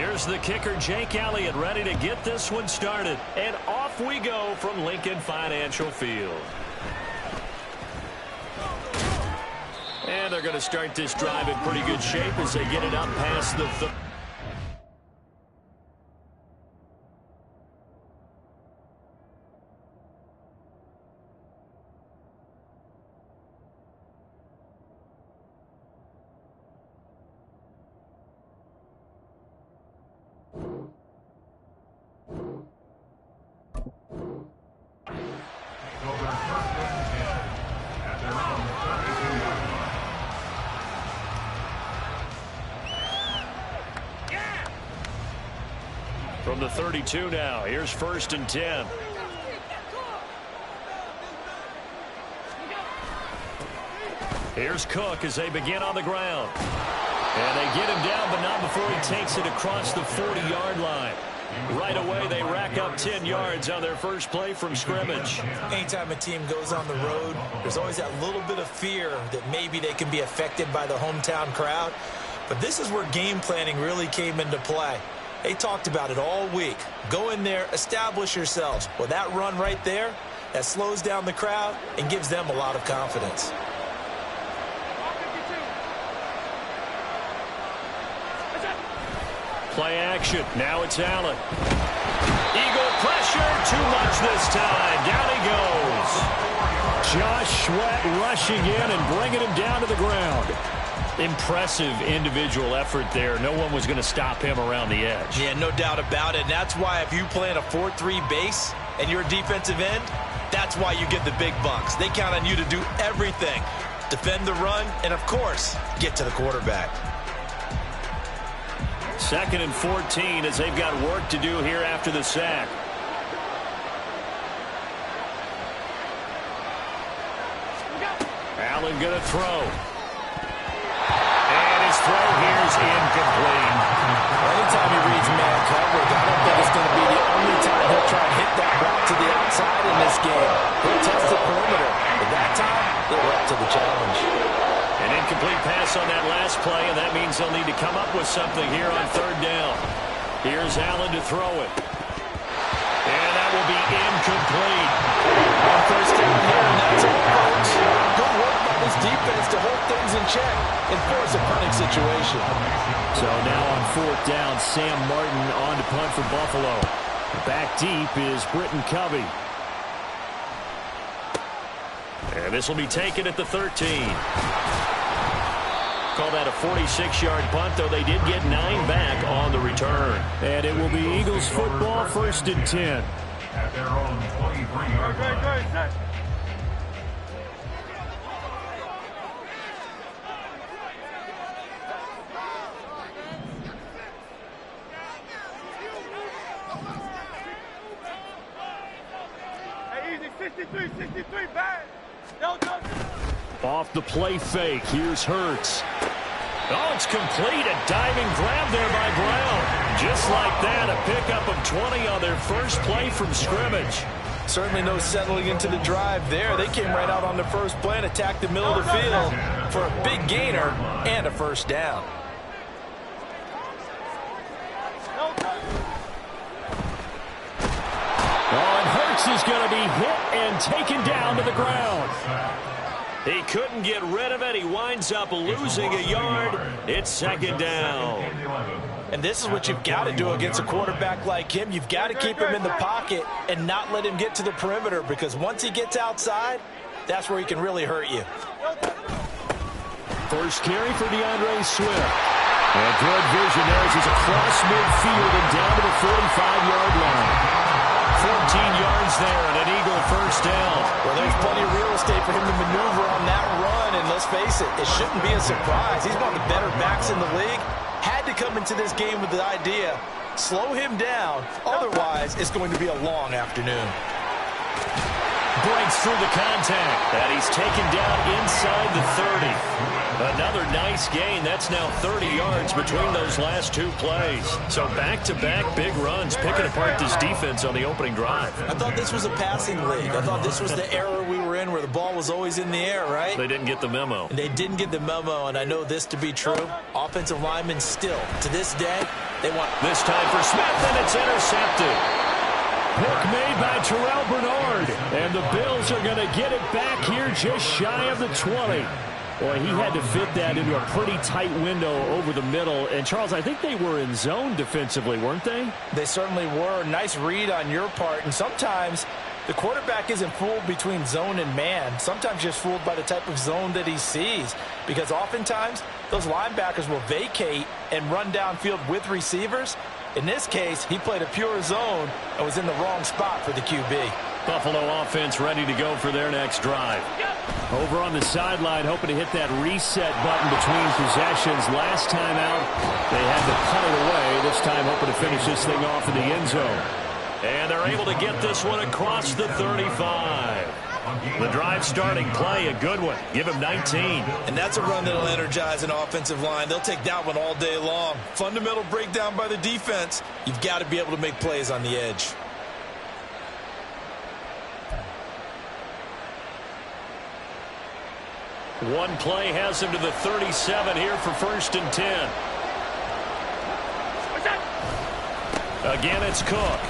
Here's the kicker, Jake Elliott, ready to get this one started. And off we go from Lincoln Financial Field. And they're going to start this drive in pretty good shape as they get it up past the From the 32 now, here's 1st and 10. Here's Cook as they begin on the ground. And they get him down, but not before he takes it across the 40-yard line. Right away, they rack up 10 yards on their first play from scrimmage. Anytime a team goes on the road, there's always that little bit of fear that maybe they can be affected by the hometown crowd. But this is where game planning really came into play. They talked about it all week. Go in there, establish yourselves. Well, that run right there, that slows down the crowd and gives them a lot of confidence. Play action. Now it's Allen. Eagle pressure. Too much this time. Down he goes. Josh Sweat rushing in and bringing him down to the ground. Impressive individual effort there. No one was going to stop him around the edge. Yeah, no doubt about it. And that's why if you play in a 4-3 base and you're a defensive end, that's why you get the big bucks. They count on you to do everything. Defend the run and, of course, get to the quarterback. 2nd and 14 as they've got work to do here after the sack. Allen going to throw. And his throw here is incomplete. Anytime he reads man coverage, I don't think it's going to be the only time he'll try and hit that route to the outside in this game. He'll test the perimeter. But that time, they're up to the challenge. An incomplete pass on that last play, and that means they'll need to come up with something here on 3rd down. Here's Allen to throw it. And that will be incomplete. On 1st down here, and that's all, folks. Good work by this defense to hold things in check and force a punting situation. So now on 4th down, Sam Martin on to punt for Buffalo. Back deep is Britton Covey. And this will be taken at the 13. Call that a 46-yard punt, though they did get 9 back on the return. And it will be Eagles football, 1st and 10. At their own 23-yard line. Hey, easy, 63, back. Off the play fake, here's Hurts. Oh, it's complete. A diving grab there by Brown. Just like that, a pickup of 20 on their first play from scrimmage. Certainly no settling into the drive there. They came right out on the first play and attacked the middle of the field for a big gainer and a 1st down. Oh, and Hurts is going to be hit and taken down to the ground. He couldn't get rid of it. He winds up losing a yard. It's 2nd down. And this is what you've got to do against a quarterback like him. You've got to keep him in the pocket and not let him get to the perimeter, because once he gets outside, that's where he can really hurt you. First carry for DeAndre Swift. And good vision there as he's across midfield and down to the 45-yard line. 14 yards there and an Eagle 1st down. Well, there's plenty of real estate for him to maneuver on that run, and let's face it, it shouldn't be a surprise. He's one of the better backs in the league. Had to come into this game with the idea, slow him down, otherwise it's going to be a long afternoon. Breaks through the contact, and he's taken down inside the 30. Another nice gain. That's now 30 yards between those last 2 plays. So back-to-back big runs, picking apart this defense on the opening drive. I thought this was a passing league. I thought this was the era we were in where the ball was always in the air, right? They didn't get the memo. And they didn't get the memo, and I know this to be true. Offensive linemen still, to this day, They want This time for Smith, and it's intercepted. Pick made by Terrell Bernard. And the Bills are going to get it back here just shy of the 20. Boy, he had to fit that into a pretty tight window over the middle. And, Charles, I think they were in zone defensively, weren't they? They certainly were. Nice read on your part. And sometimes the quarterback isn't fooled between zone and man. Sometimes just fooled by the type of zone that he sees. Because oftentimes those linebackers will vacate and run downfield with receivers. In this case, he played a pure zone and was in the wrong spot for the QB. Buffalo offense ready to go for their next drive. Over on the sideline, hoping to hit that reset button between possessions. Last time out, they had to punt it away. This time, hoping to finish this thing off in the end zone. And they're able to get this one across the 35. The drive starting play, a good one. Give him 19. And that's a run that'll energize an offensive line. They'll take that one all day long. Fundamental breakdown by the defense. You've got to be able to make plays on the edge. One play has him to the 37 here for 1st and 10. Again, it's Cook.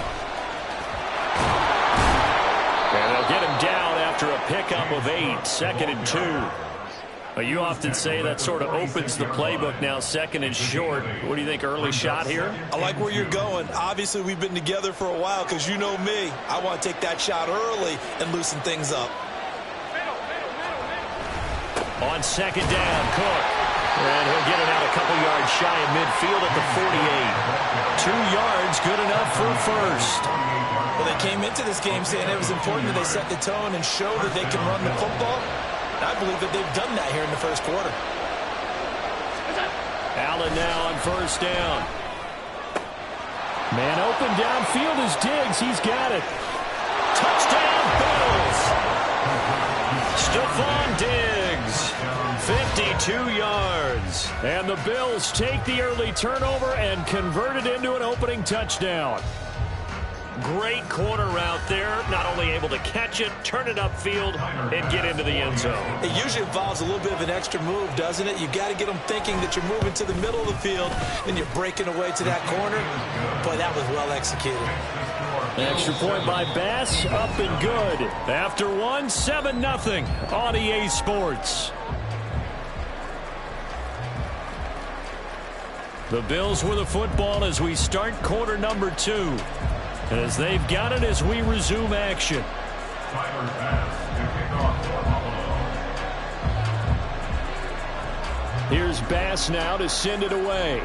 And they'll get him down after a pickup of 8, 2nd and 2. You often say that sort of opens the playbook now, 2nd and short. What do you think, early shot here? I like where you're going. Obviously, we've been together for a while because you know me. I want to take that shot early and loosen things up. On 2nd down, Cook. And he'll get it out a couple yards shy of midfield at the 48. 2 yards, good enough for a first. Well, they came into this game saying it was important that they set the tone and show that they can run the football. And I believe that they've done that here in the first quarter. Allen now on 1st down. Man open downfield is Diggs. He's got it. Touchdown, Bills. Stephon Diggs, 52 yards. And the Bills take the early turnover and convert it into an opening touchdown. Great corner route there. Not only able to catch it, turn it upfield, and get into the end zone. It usually involves a little bit of an extra move, doesn't it? You've got to get them thinking that you're moving to the middle of the field, and you're breaking away to that corner. Boy, that was well executed. An extra point by Bass, up and good. After one, 7-0 on EA Sports. The Bills with the football as we start quarter number 2. As they've got it as we resume action. Here's Bass now to send it away.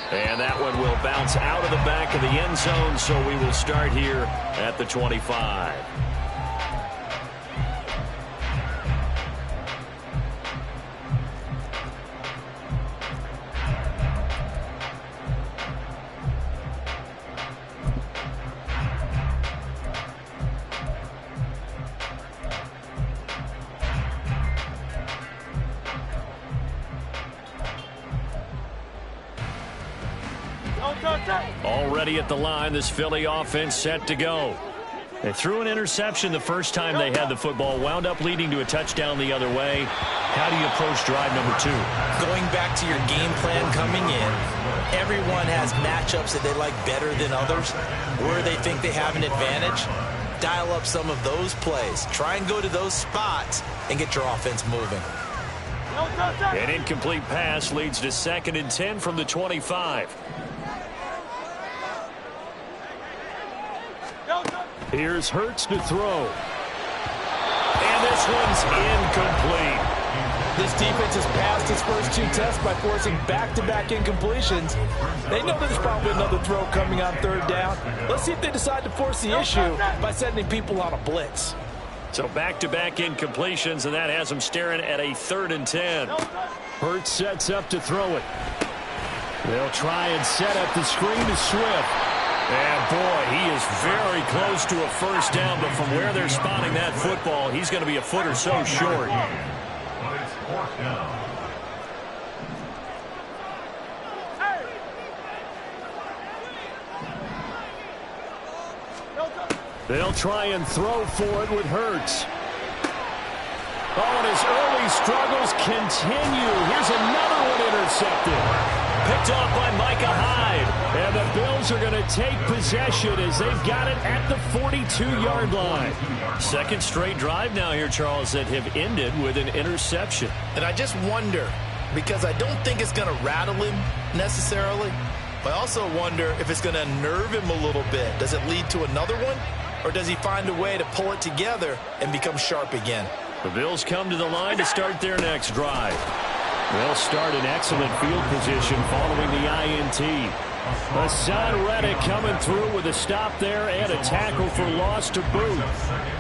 And that one will bounce out of the back of the end zone, so we will start here at the 25. Already at the line, this Philly offense set to go. They threw an interception the first time they had the football, wound up leading to a touchdown the other way. How do you approach drive number 2? Going back to your game plan coming in, everyone has matchups that they like better than others, where they think they have an advantage. Dial up some of those plays. Try and go to those spots and get your offense moving. An incomplete pass leads to 2nd and 10 from the 25. Here's Hurts to throw. And this one's incomplete. This defense has passed its first 2 tests by forcing back-to-back incompletions. They know there's probably another throw coming on 3rd down. Let's see if they decide to force the issue by sending people on a blitz. So back-to-back incompletions, and that has them staring at a 3rd and 10. Hurts sets up to throw it. They'll try and set up the screen to Swift. And, boy, he is very close to a first down, but from where they're spotting that football, he's going to be a foot or so short. But it's 4th down. They'll try and throw for it with Hurts. Oh, and his early struggles continue. Here's another one intercepted. Picked off by Micah Hyde. And the Bills are going to take possession as they've got it at the 42-yard line. Second straight drive now here, Charles, that have ended with an interception. And I just wonder, because I don't think it's going to rattle him necessarily, but I also wonder if it's going to unnerve him a little bit. Does it lead to another one? Or does he find a way to pull it together and become sharp again? The Bills come to the line to start their next drive. They'll start in excellent field position following the INT. Hassan Reddick coming through with a stop there and a tackle for loss to boot.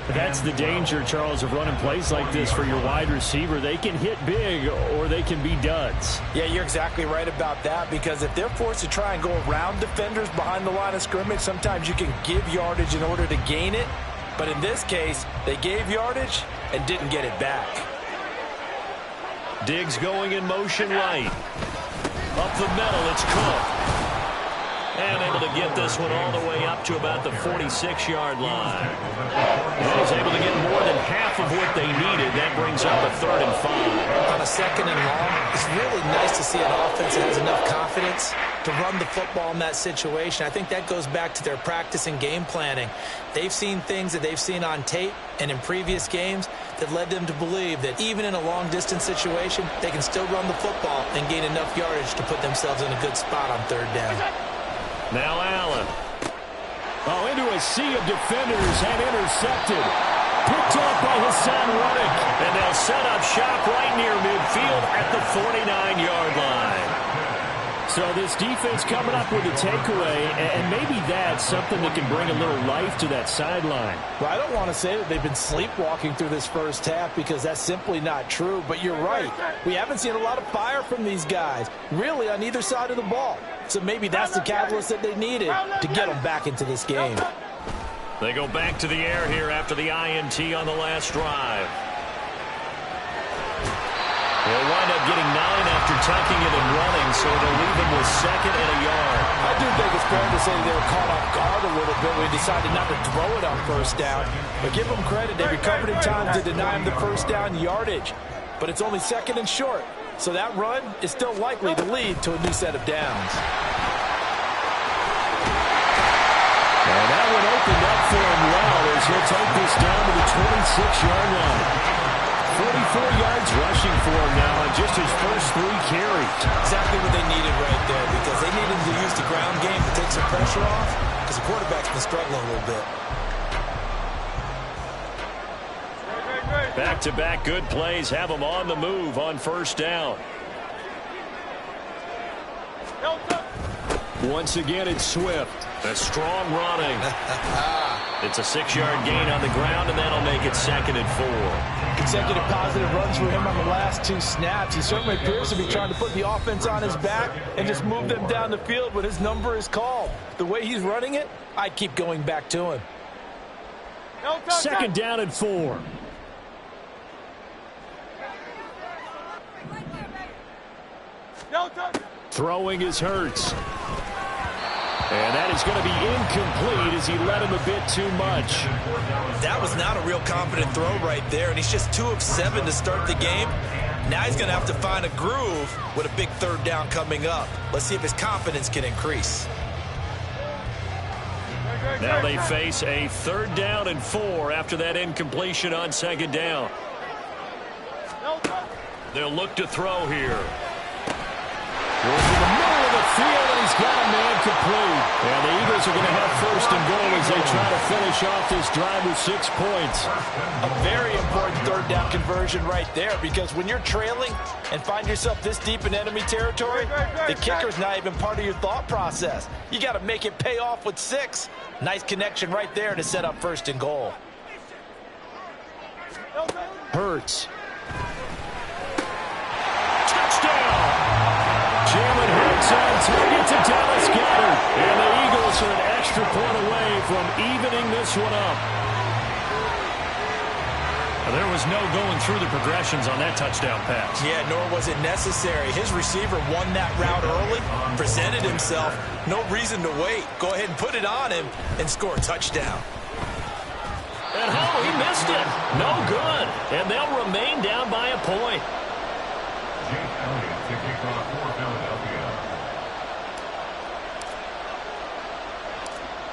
But that's the danger, Charles, of running plays like this for your wide receiver. They can hit big or they can be duds. Yeah, you're exactly right about that, because if they're forced to try and go around defenders behind the line of scrimmage, sometimes you can give yardage in order to gain it. But in this case, they gave yardage and didn't get it back. Diggs going in motion right. Up the middle, it's Cook. And able to get this one all the way up to about the 46-yard line. He was able to get more than half of what they needed. That brings up a 3rd and 5. On a 2nd and long, it's really nice to see an offense that has enough confidence to run the football in that situation. I think that goes back to their practice and game planning. They've seen things that they've seen on tape and in previous games that led them to believe that even in a long-distance situation, they can still run the football and gain enough yardage to put themselves in a good spot on 3rd down. Now Allen. Oh, into a sea of defenders and intercepted. Picked off by Hassan Reddick. And they'll set up shop right near midfield at the 49-yard line. So this defense coming up with a takeaway, and maybe that's something that can bring a little life to that sideline. Well, I don't want to say that they've been sleepwalking through this first half, because that's simply not true. But you're right. We haven't seen a lot of fire from these guys, really, on either side of the ball. So maybe that's the catalyst that they needed to get them back into this game. They go back to the air here after the INT on the last drive. They'll wind up getting 9 after tucking it and running, so they'll leave them with 2nd and a yard. I do think it's fair to say they were caught off guard a little bit when they decided not to throw it on 1st down. But give them credit. They recovered in time to deny them the 1st down yardage. But it's only 2nd and short. So that run is still likely to lead to a new set of downs. And that one opened up for him well as he'll take this down to the 26-yard line. 44 yards rushing for him now on just his first 3 carries. Exactly what they needed right there, because they needed to use the ground game to take some pressure off, because the quarterback's been struggling a little bit. Back-to-back good plays have them on the move on 1st down. Once again, it's Swift. A strong running. It's a 6-yard gain on the ground, and that'll make it 2nd and 4. Consecutive positive runs for him on the last 2 snaps. He certainly appears to be trying to put the offense on his back and just move them down the field when his number is called. The way he's running it, I'd keep going back to him. 2nd down and 4. Throwing is Hurts. And that is going to be incomplete as he led him a bit too much. That was not a real confident throw right there, and he's just 2 of 7 to start the game. Now he's going to have to find a groove with a big 3rd down coming up. Let's see if his confidence can increase. Now they face a 3rd down and 4 after that incompletion on 2nd down. They'll look to throw here. Goes to the middle of the field, and he's got a man complete. And the Eagles are going to have 1st and goal as they try to finish off this drive with 6 points. A very important 3rd down conversion right there, because when you're trailing and find yourself this deep in enemy territory, the kicker's not even part of your thought process. You got to make it pay off with 6. Nice connection right there to set up 1st and goal. Hurts. Touchdown! Jalen Hurts on target to Dallas Goedert. And the Eagles are an extra point away from evening this one up. There was no going through the progressions on that touchdown pass. Yeah, nor was it necessary. His receiver won that route early, presented himself. No reason to wait. Go ahead and put it on him and score a touchdown. And how he missed it. No good. And they'll remain down by a point. Jake Elliott to kick off for Philadelphia.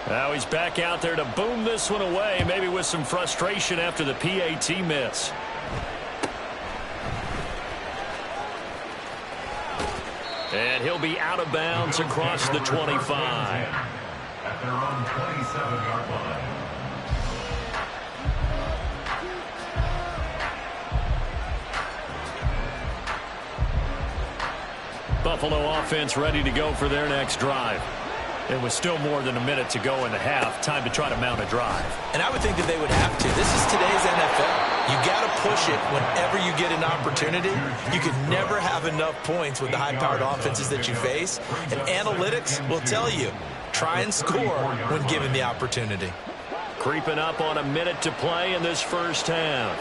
Now he's back out there to boom this one away, maybe with some frustration after the PAT miss. And he'll be out of bounds across the 25. At their own 27-yard line. Buffalo offense ready to go for their next drive. It was still more than a minute to go in the half. Time to try to mount a drive. And I would think that they would have to. This is today's NFL. You got to push it whenever you get an opportunity. You can never have enough points with the high-powered offenses that you face. And analytics will tell you, try and score when given the opportunity. Creeping up on a minute to play in this first half.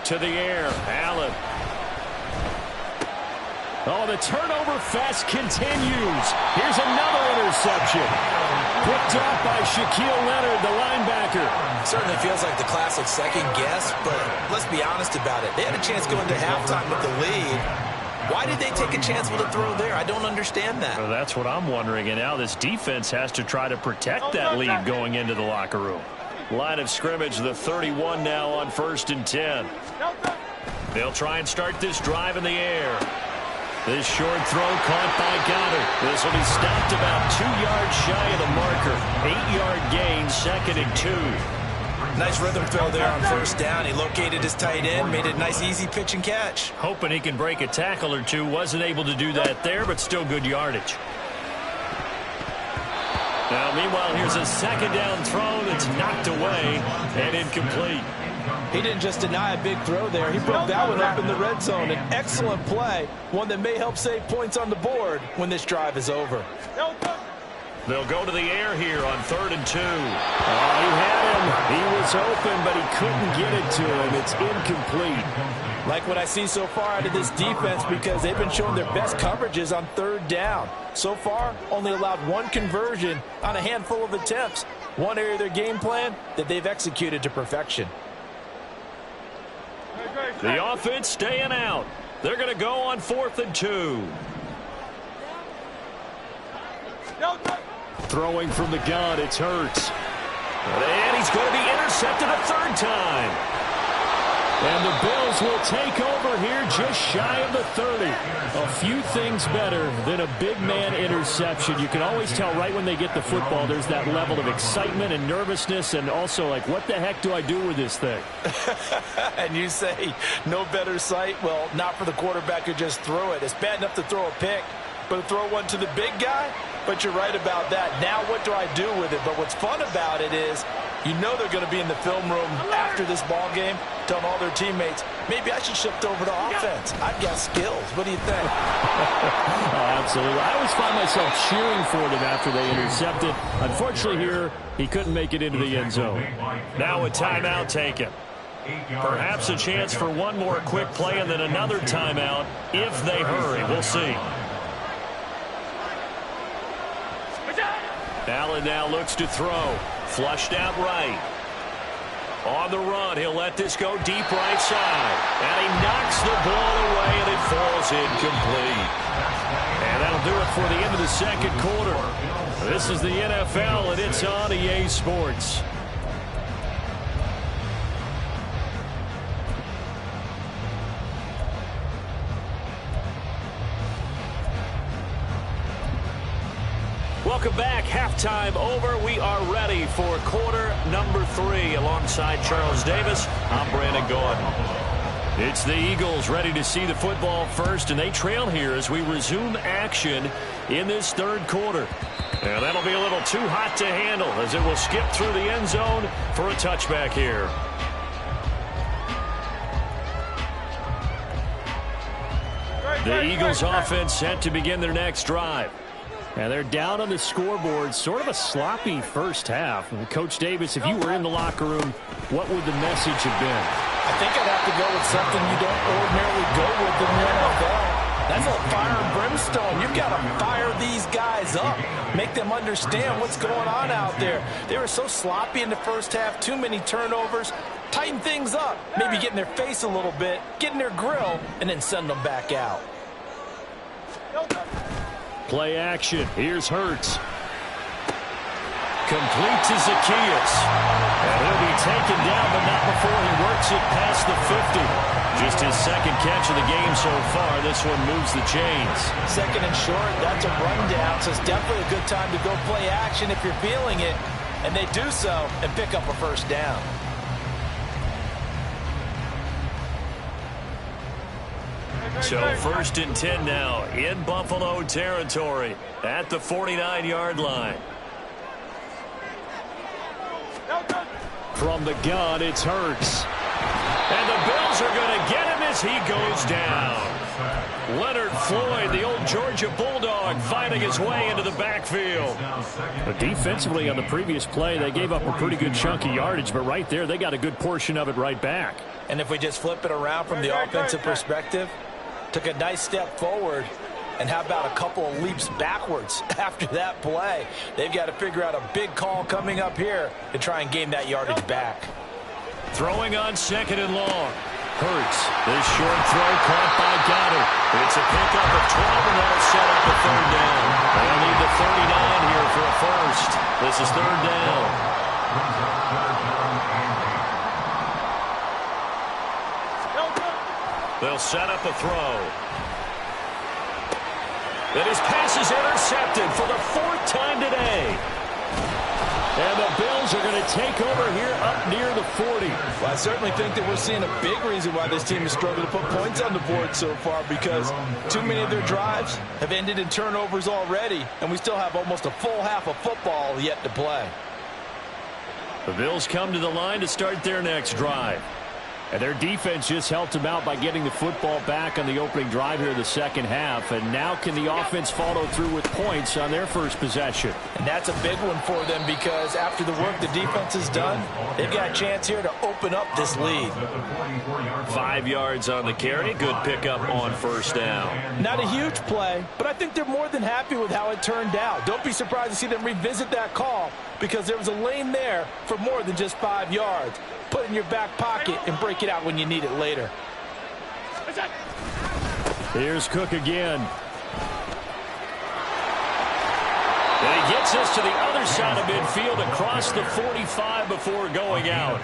To the air, Allen. Oh, the turnover fest continues. Here's another interception. Picked up by Shaquille Leonard, the linebacker. Certainly feels like the classic second guess, but let's be honest about it. They had a chance going to halftime with the lead. Why did they take a chance with a throw there? I don't understand that. Well, that's what I'm wondering. And now this defense has to try to protect that lead going into the locker room. Line of scrimmage, the 31 now on 1st and 10. They'll try and start this drive in the air. This short throw caught by Goddard. This will be stopped about 2 yards shy of the marker. 8-yard gain, 2nd and 2. Nice rhythm throw there on 1st down. He located his tight end, made it a nice easy pitch and catch. Hoping he can break a tackle or two. Wasn't able to do that there, but still good yardage. Now, meanwhile, here's a 2nd down throw that's knocked away and incomplete. He didn't just deny a big throw there. He broke that one up in the red zone. An excellent play, one that may help save points on the board when this drive is over. They'll go to the air here on 3rd and 2. Oh, he had him. He was open, but he couldn't get it to him. It's incomplete. Like what I see so far out of this defense, because they've been showing their best coverages on 3rd down. So far, only allowed 1 conversion on a handful of attempts. One area of their game plan that they've executed to perfection. The offense staying out. They're going to go on 4th and 2. Throwing from the gun, it's Hurts. And he's going to be intercepted a 3rd time. And the Bills will take over here just shy of the 30. A few things better than a big man interception. You can always tell right when they get the football, there's that level of excitement and nervousness, and also like, what the heck do I do with this thing? And you say, no better sight? Well, not for the quarterback who just threw it. It's bad enough to throw a pick, but to throw one to the big guy? But you're right about that. Now what do I do with it? But what's fun about it is, you know they're going to be in the film room after this ball game, telling all their teammates, maybe I should shift over to offense. I've got skills. What do you think? Oh, absolutely. I always find myself cheering for them after they intercepted. Unfortunately here, he couldn't make it into the end zone. Now a timeout taken. Perhaps a chance for one more quick play and then another timeout if they hurry. We'll see. Allen now looks to throw. Flushed out right. On the run, he'll let this go deep right side. And he knocks the ball away, and it falls incomplete. And that'll do it for the end of the 2nd quarter. This is the NFL, and it's on EA Sports. Welcome back. Halftime over. We are ready for quarter number 3. Alongside Charles Davis, I'm Brandon Gordon. It's the Eagles ready to see the football first, and they trail here as we resume action in this 3rd quarter. And that'll be a little too hot to handle as it will skip through the end zone for a touchback here. The Eagles offense set to begin their next drive. And they're down on the scoreboard. Sort of a sloppy first half. And Coach Davis, if you were in the locker room, what would the message have been? I think I'd have to go with something you don't ordinarily go with in the NFL. That's a fire and brimstone. You've got to fire these guys up. Make them understand what's going on out there. They were so sloppy in the first half. Too many turnovers. Tighten things up. Maybe get in their face a little bit. Get in their grill. And then send them back out. Play action. Here's Hurts. Complete to Zacchaeus. And he'll be taken down, but not before he works it past the 50. Just his second catch of the game so far. This one moves the chains. Second and short, that's a rundown, so it's definitely a good time to go play action if you're feeling it. And they do so and pick up a first down. So 1st and 10 now in Buffalo territory at the 49-yard line. From the gun, it's Hurts. And the Bills are going to get him as he goes down. Leonard Floyd, the old Georgia Bulldog, finding his way into the backfield. But defensively on the previous play, they gave up a pretty good chunk of yardage, but right there, they got a good portion of it right back. And if we just flip it around from the offensive perspective, took a nice step forward, and how about a couple of leaps backwards after that play? They've got to figure out a big call coming up here to try and gain that yardage back. Throwing on 2nd and long. Hurts. This short throw caught by Goddard. It's a pickup of 12, and that'll set up a 3rd down. They'll need the 39 here for a first. This is 3rd down. They'll set up a throw. And his pass is intercepted for the 4th time today. And the Bills are going to take over here up near the 40. Well, I certainly think that we're seeing a big reason why this team has struggled to put points on the board so far, because too many of their drives have ended in turnovers already, and we still have almost a full half of football yet to play. The Bills come to the line to start their next drive. And their defense just helped them out by getting the football back on the opening drive here in the second half. And now can the offense follow through with points on their first possession? And that's a big one for them, because after the work the defense has done, they've got a chance here to open up this lead. 5 yards on the carry. Good pickup on 1st down. Not a huge play, but I think they're more than happy with how it turned out. Don't be surprised to see them revisit that call, because there was a lane there for more than just 5 yards. Put it in your back pocket and break it out when you need it later. Here's Cook again. And he gets us to the other side of midfield across the 45 before going out.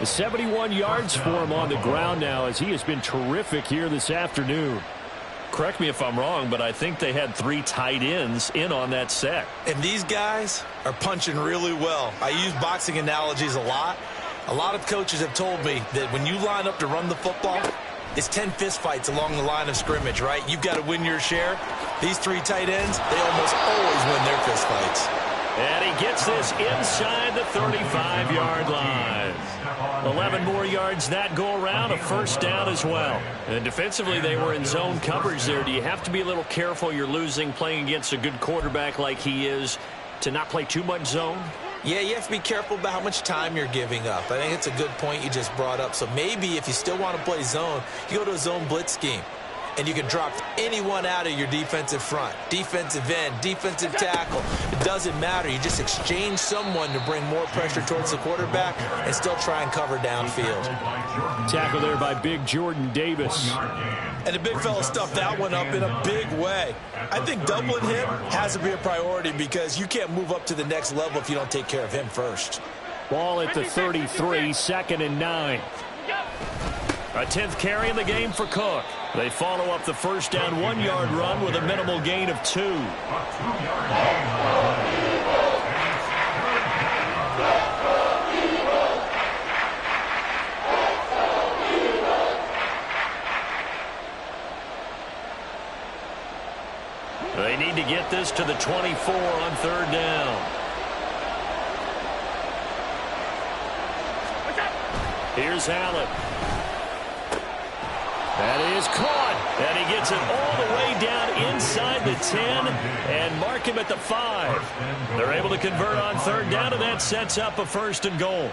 71 yards for him on the ground now, as he has been terrific here this afternoon. Correct me if I'm wrong, but I think they had 3 tight ends in on that set. And these guys are punching really well. I use boxing analogies a lot. A lot of coaches have told me that when you line up to run the football, it's 10 fist fights along the line of scrimmage, right? You've got to win your share. These 3 tight ends, they almost always win their fist fights. And he gets this inside the 35-yard line. 11 more yards that go around, a first down as well. And defensively, they were in zone coverage there. Do you have to be a little careful you're losing playing against a good quarterback like he is to not play too much zone? Yeah, you have to be careful about how much time you're giving up. I think it's a good point you just brought up. So maybe if you still want to play zone, you go to a zone blitz scheme. And you can drop anyone out of your defensive front. Defensive end, defensive tackle. It doesn't matter. You just exchange someone to bring more pressure towards the quarterback and still try and cover downfield. Tackle there by big Jordan Davis. And the big fella stuffed that one up in a big way. I think doubling him has to be a priority, because you can't move up to the next level if you don't take care of him first. Ball at the 33, 2nd and 9. A 10th carry in the game for Cook. They follow up the first down 1-yard run with a minimal gain of 2. They need to get this to the 24 on 3rd down. Here's Allen. That is caught, and he gets it all the way down inside the 10 and mark him at the 5. They're able to convert on 3rd down, and that sets up a 1st and goal.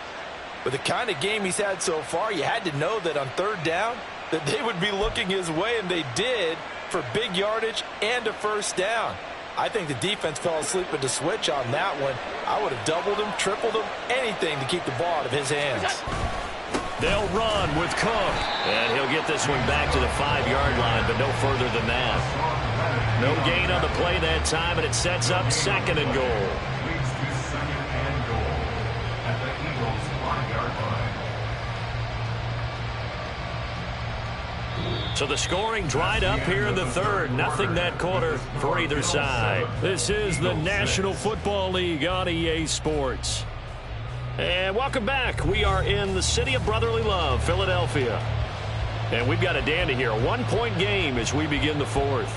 With the kind of game he's had so far, you had to know that on 3rd down that they would be looking his way, and they did. for big yardage and a first down. I think the defense fell asleep at the switch on that one. I would have doubled him, tripled him, anything to keep the ball out of his hands. They'll run with Cook. And he'll get this one back to the 5-yard line, but no further than that. No gain on the play that time, and it sets up 2nd and goal. Leads to 2nd and goal at the Eagles' 5-yard line. So the scoring dried up here in the 3rd. Nothing that quarter for either side. This is the National Football League on EA Sports. And welcome back. We are in the city of brotherly love, Philadelphia. And we've got a dandy here. A 1-point game as we begin the 4th.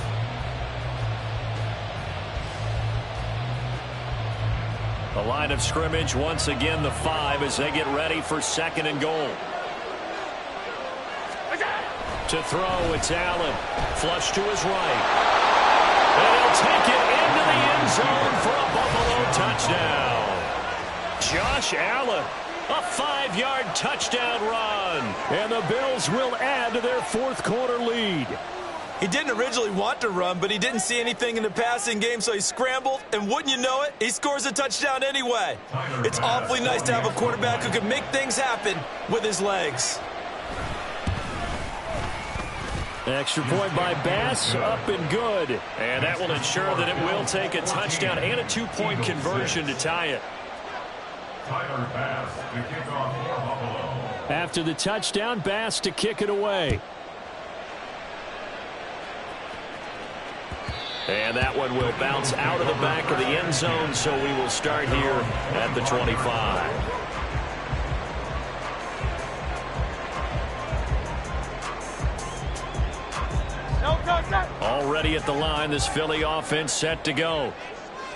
The line of scrimmage, once again, the 5 as they get ready for 2nd and goal. To throw, it's Allen. Flush to his right. And he'll take it into the end zone for a Buffalo touchdown. Josh Allen, a 5-yard touchdown run. And the Bills will add to their 4th quarter lead. He didn't originally want to run, but he didn't see anything in the passing game, so he scrambled, and wouldn't you know it, he scores a touchdown anyway. It's awfully nice to have a quarterback who can make things happen with his legs. Extra point by Bass, up and good. And that will ensure that it will take a touchdown and a 2-point conversion to tie it. Tyler Bass to kick off for Buffalo. After the touchdown, Bass to kick it away. And that one will bounce out of the back of the end zone, so we will start here at the 25. Already at the line, this Philly offense set to go.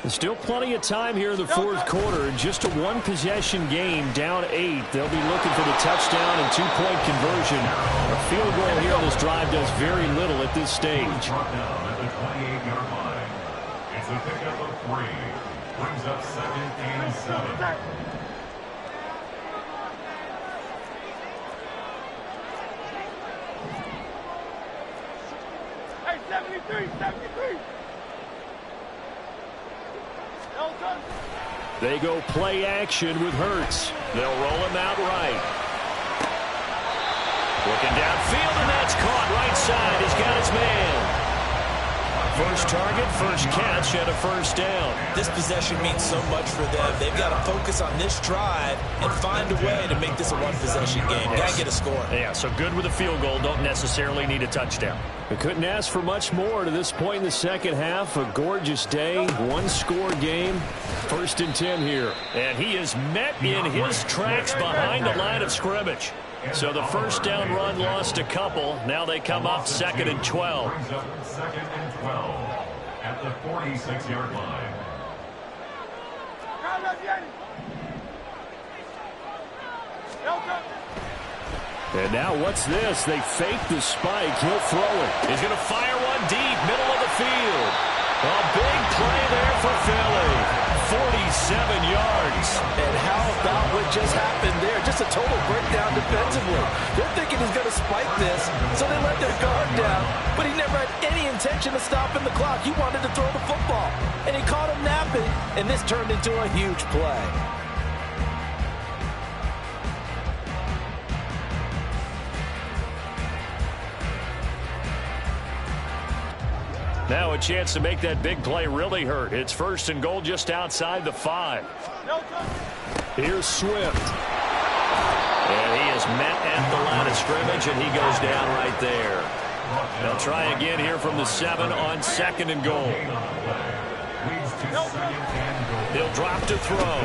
There's still plenty of time here in the 4th quarter. Just a 1-possession game, down 8. They'll be looking for the touchdown and 2-point conversion. A field goal here on this drive does very little at this stage. Brought down at the 28-yard line. It's a pickup of 3. Brings up 2nd and 7. Hey, 73, 73. They go play action with Hurts. They'll roll him out right. Looking downfield, and that's caught right side. He's got his man. First target, first catch, and a first down. This possession means so much for them. They've got to focus on this drive and find a way to make this a 1-possession game. Got to get a score. Yeah, so good with a field goal. Don't necessarily need a touchdown. We couldn't ask for much more to this point in the second half. A gorgeous day, 1-score game. 1st and 10 here. And he is met in his tracks behind the line of scrimmage. So the first down run lost a couple. Now they come up 2nd and 12. Brings up 2nd and 12 at the 46-yard line. And now what's this? They fake the spike. He'll throw it. He's going to fire one deep, middle of the field. A big play there for Philly. 47 yards. And how about what just happened there? Just a total breakdown defensively. They're thinking he's going to spike this, so they let their guard down. But he never had any intention of stopping the clock. He wanted to throw the football. And he caught him napping, and this turned into a huge play. Now a chance to make that big play really hurt. It's 1st and goal just outside the 5. Here's Swift. And he is met at the line of scrimmage, and he goes down right there. They'll try again here from the 7 on 2nd and goal. He'll drop to throw.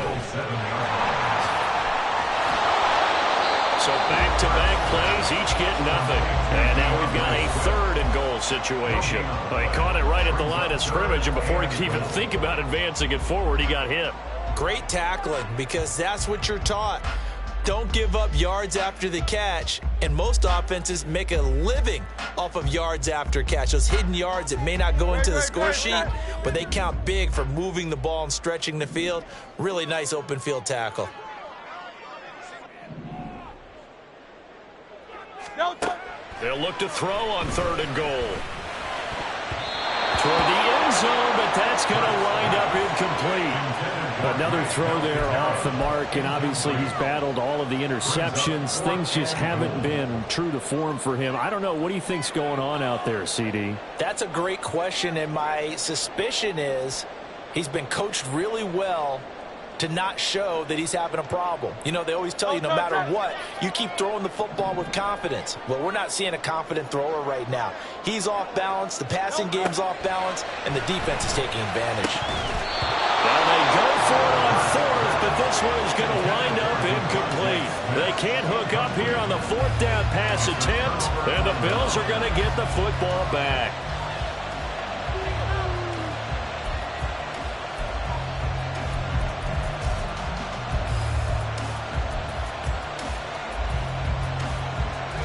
So back-to-back plays, each get nothing. And now we've got a 3rd and goal situation. Well, he caught it right at the line of scrimmage, and before he could even think about advancing it forward, he got hit. Great tackling, because that's what you're taught. Don't give up yards after the catch, and most offenses make a living off of yards after catch. Those hidden yards that may not go into the score sheet, but they count big for moving the ball and stretching the field. Really nice open field tackle. They'll look to throw on 3rd and goal. toward the end zone, but that's going to wind up incomplete. Another throw there off the mark, and obviously he's battled all of the interceptions. Things just haven't been true to form for him. I don't know. What do you think's going on out there, CD? That's a great question, and my suspicion is he's been coached really well to not show that he's having a problem. You know, they always tell you no matter what, you keep throwing the football with confidence. Well, we're not seeing a confident thrower right now. He's off balance, the passing game's off balance, and the defense is taking advantage. Well, they go for it on fourth, but this one is going to wind up incomplete. They can't hook up here on the fourth down pass attempt, and the Bills are going to get the football back.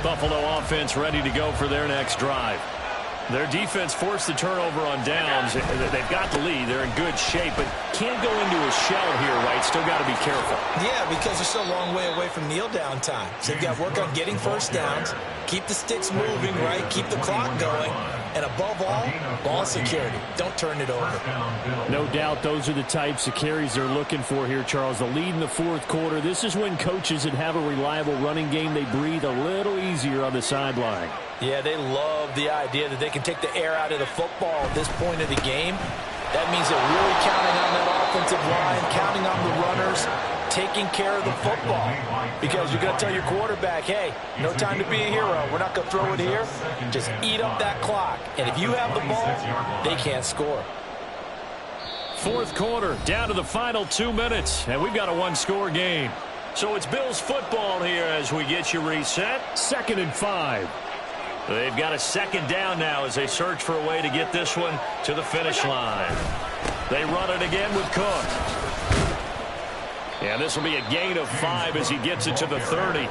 Buffalo offense ready to go for their next drive. Their defense forced the turnover on downs. They've got the lead. They're in good shape, but can't go into a shell here, right? Still got to be careful. Yeah, because they're still a long way away from kneel down time. So they've got to work on getting first downs, keep the sticks moving, right? Keep the clock going. And above all, ball security. Don't turn it over. No doubt those are the types of carries they're looking for here, Charles. The lead in the fourth quarter. This is when coaches that have a reliable running game, they breathe a little easier on the sideline. Yeah, they love the idea that they can take the air out of the football at this point of the game. That means they're really counting on that offensive line, counting on the runners, taking care of the football. Because you're going to tell your quarterback, hey, no time to be a hero. We're not going to throw it here. Just eat up that clock. And if you have the ball, they can't score. Fourth quarter, down to the final 2 minutes, and we've got a one-score game. So it's Bills football here as we get you reset. 2nd and 5. They've got a second down now as they search for a way to get this one to the finish line. They run it again with Cook. And this will be a gain of 5 as he gets it to the 30.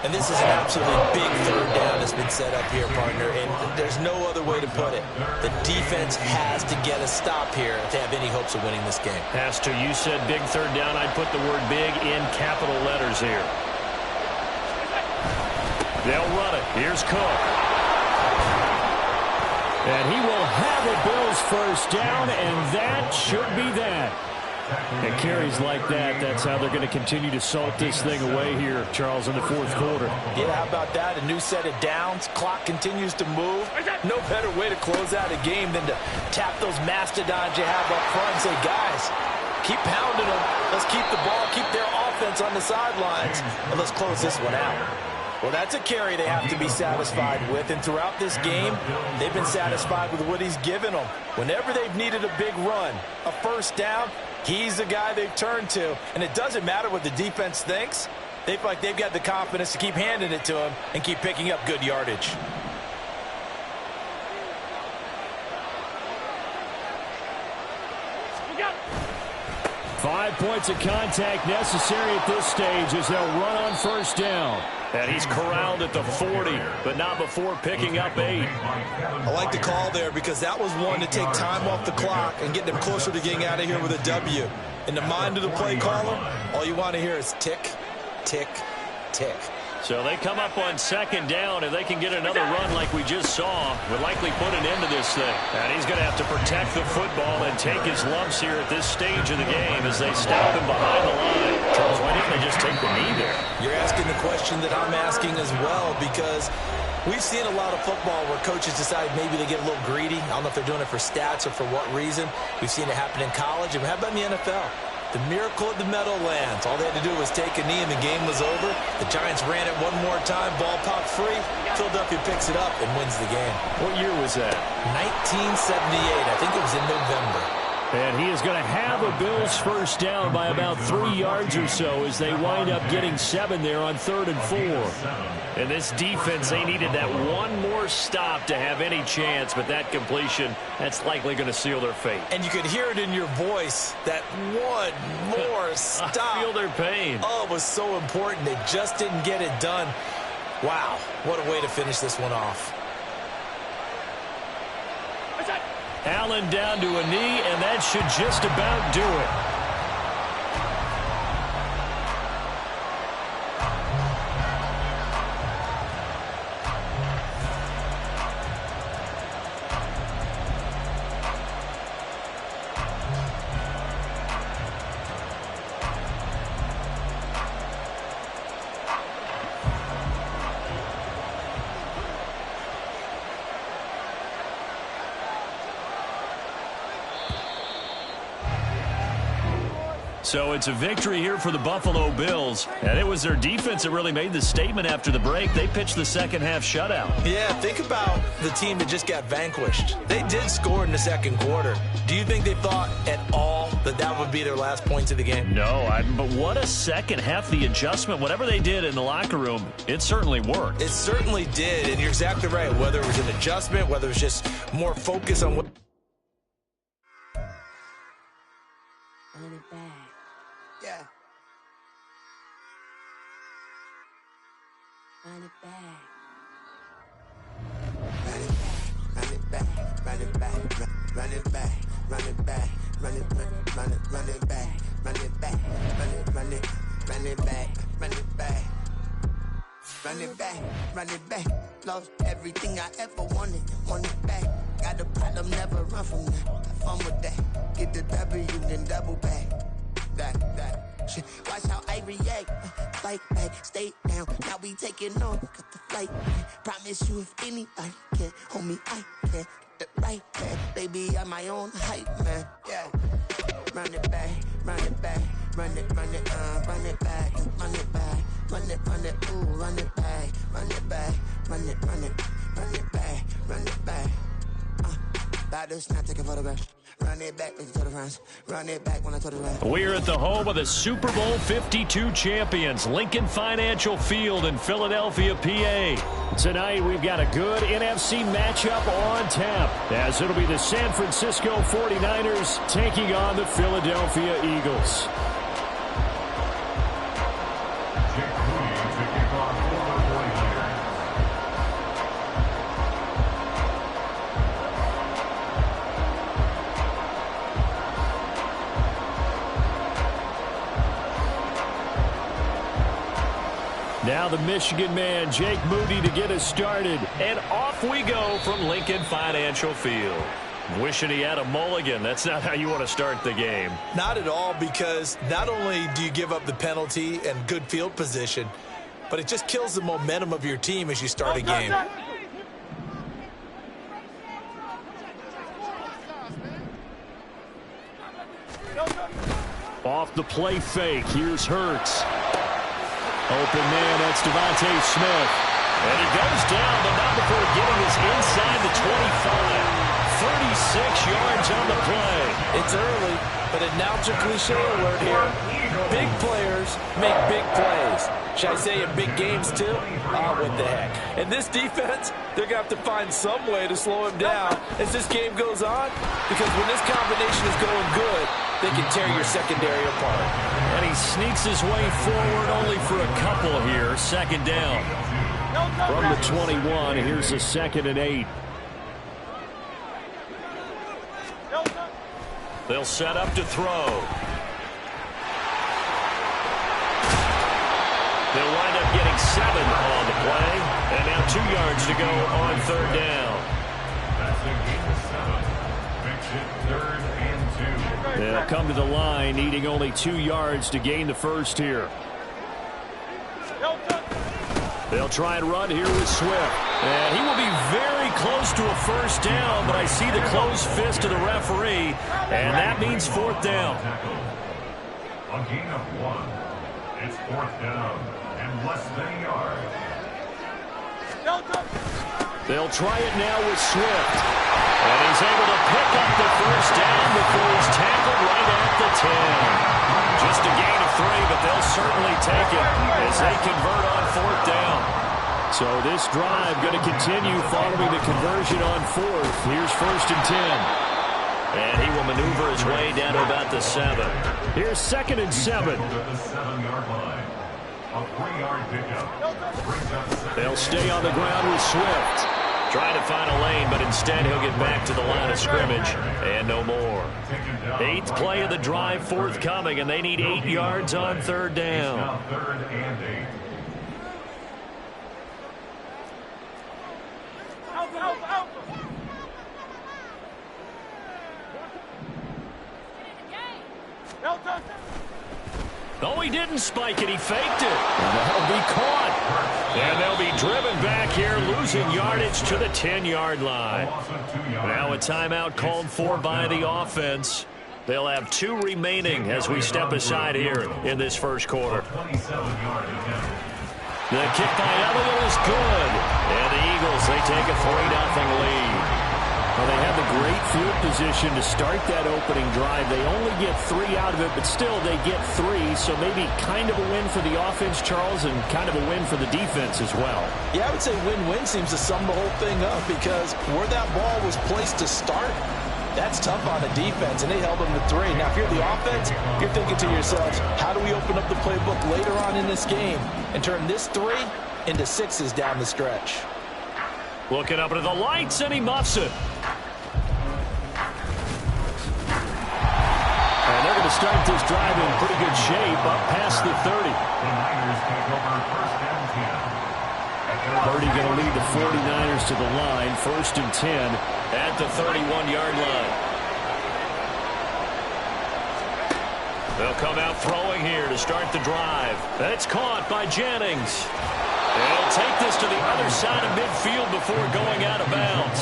And this is an absolutely big third down that's been set up here, partner, and there's no other way to put it. The defense has to get a stop here to have any hopes of winning this game. Has to. You said big third down. I'd put the word big in capital letters here. They'll run it. Here's Cook. And he will have a Bills first down, and that should be that. And carries like that, that's how they're going to continue to salt this thing away here, Charles, in the fourth quarter. Yeah, how about that? A new set of downs. Clock continues to move. No better way to close out a game than to tap those mastodons you have up front and say, guys, keep pounding them. Let's keep the ball, keep their offense on the sidelines, and let's close this one out. Well, that's a carry they have to be satisfied with, and throughout this game, they've been satisfied with what he's given them. Whenever they've needed a big run, a first down, he's the guy they've turned to, and it doesn't matter what the defense thinks. They feel like they've got the confidence to keep handing it to him and keep picking up good yardage. We got 5 points of contact necessary at this stage as they'll run on first down. And he's corralled at the 40, but not before picking up 8. I like the call there because that was one to take time off the clock and get them closer to getting out of here with a W. In the mind of the play caller, all you want to hear is tick, tick, tick. So they come up on second down. If they can get another run like we just saw, would likely put an end to this thing. And he's going to have to protect the football and take his lumps here at this stage of the game as they stop him behind the line. Charles, why didn't they just take the knee there? You're asking the question that I'm asking as well, because we've seen a lot of football where coaches decide maybe they get a little greedy. I don't know if they're doing it for stats or for what reason. We've seen it happen in college. And how about in the NFL? The miracle of the Meadowlands. All they had to do was take a knee and the game was over. The Giants ran it one more time. Ball popped free. Philadelphia picks it up and wins the game. What year was that? 1978. I think it was in November. And he is going to have a Bills first down by about 3 yards or so as they wind up getting 7 there on 3rd and 4. And this defense, they needed that one more stop to have any chance, but that completion, that's likely going to seal their fate. And you could hear it in your voice, that one more stop. I feel their pain. Oh, it was so important. They just didn't get it done. Wow, what a way to finish this one off. Allen down to a knee, and that should just about do it. So it's a victory here for the Buffalo Bills. And it was their defense that really made the statement after the break. They pitched the second half shutout. Yeah, think about the team that just got vanquished. They did score in the second quarter. Do you think they thought at all that that would be their last points of the game? No, but what a second half. The adjustment, whatever they did in the locker room, it certainly worked. It certainly did, and you're exactly right. Whether it was an adjustment, whether it was just more focus on what... Run it back. Yeah. Run it back. Run it back, run it back, run it back, run it back, run it back, run it back, run it back, run it back, run it back, run it back. Lost everything I ever wanted it back. Got a problem, never run from that. Have fun with that. Get the W, then double back. That shit. Watch how I react. Fight back, stay down. Now we taking off. Got the flight back. Promise you, if anybody can, homie, I can. Get the right back. Baby, I'm my own hype, man. Yeah. Run it back, run it back, run it back, run it back, run it, ooh, run it back, run it back, run it back, run it back. About to snap, take a photograph. Run it back with the total rounds. Run it back when I total round. We're at the home of the Super Bowl 52 champions, Lincoln Financial Field in Philadelphia, PA. Tonight, we've got a good NFC matchup on tap, as it'll be the San Francisco 49ers taking on the Philadelphia Eagles. Now the Michigan man, Jake Moody, to get us started. And off we go from Lincoln Financial Field. Wishing he had a mulligan. That's not how you want to start the game. Not at all, because not only do you give up the penalty and good field position, but it just kills the momentum of your team as you start a game. Off the play fake. Here's Hurts. Open man, that's Devontae Smith. And he goes down, but not before getting his inside the 25. 36 yards on the play. It's early, but announcer cliche alert here. Big players make big plays. Should I say in big games too? Ah, what the heck. And this defense, they're going to have to find some way to slow him down as this game goes on, because when this combination is going good, they can tear your secondary apart. And he sneaks his way forward only for a couple here. Second down. From the 21, here's a 2nd and 8. They'll set up to throw. They'll wind up getting 7 on the play. And now 2 yards to go on 3rd down. That's a gain of 7. Makes it 3rd and 2. They'll come to the line, needing only 2 yards to gain the first here. They'll try and run here with Swift. And he will be very close to a first down, but I see the closed fist of the referee, and that means 4th down. A gain of 1. It's 4th down and less than a yard. They'll try it now with Swift. And he's able to pick up the first down before he's tackled right at the 10. Just a gain of 3, but they'll certainly take it as they convert on 4th down. So this drive going to continue following the conversion on 4th. Here's 1st and 10. And he will maneuver his way down to about the 7. Here's 2nd and 7. The 7-yard line. A 3-yard pickup. They'll stay on the ground with Swift. Trying to find a lane, but instead he'll get back to the line of scrimmage. And no more. 8th play of the drive forthcoming, and they need 8 yards on 3rd down. Now 3rd and 8. No, he didn't spike it. He faked it. And that'll be caught. And they'll be driven back here, losing yardage to the 10-yard line. Now a timeout called for by the offense. They'll have 2 remaining as we step aside here in this first quarter. The kick by Elliott is good. And the Eagles, they take a 3-0 lead. Well, they have the great field position to start that opening drive. They only get 3 out of it, but still they get 3. So maybe kind of a win for the offense, Charles, and kind of a win for the defense as well. Yeah, I would say win-win seems to sum the whole thing up because where that ball was placed to start, that's tough on the defense, and they held them to 3. Now, if you're the offense, you're thinking to yourselves, how do we open up the playbook later on in this game and turn this 3 into 6s down the stretch? Looking up into the lights, and he muffs it. And they're going to start this drive in pretty good shape up past the 30. The Niners take over first and 10. Purdy going to lead the 49ers to the line, 1st and 10 at the 31-yard line. They'll come out throwing here to start the drive. That's caught by Jennings. They'll take this to the other side of midfield before going out of bounds.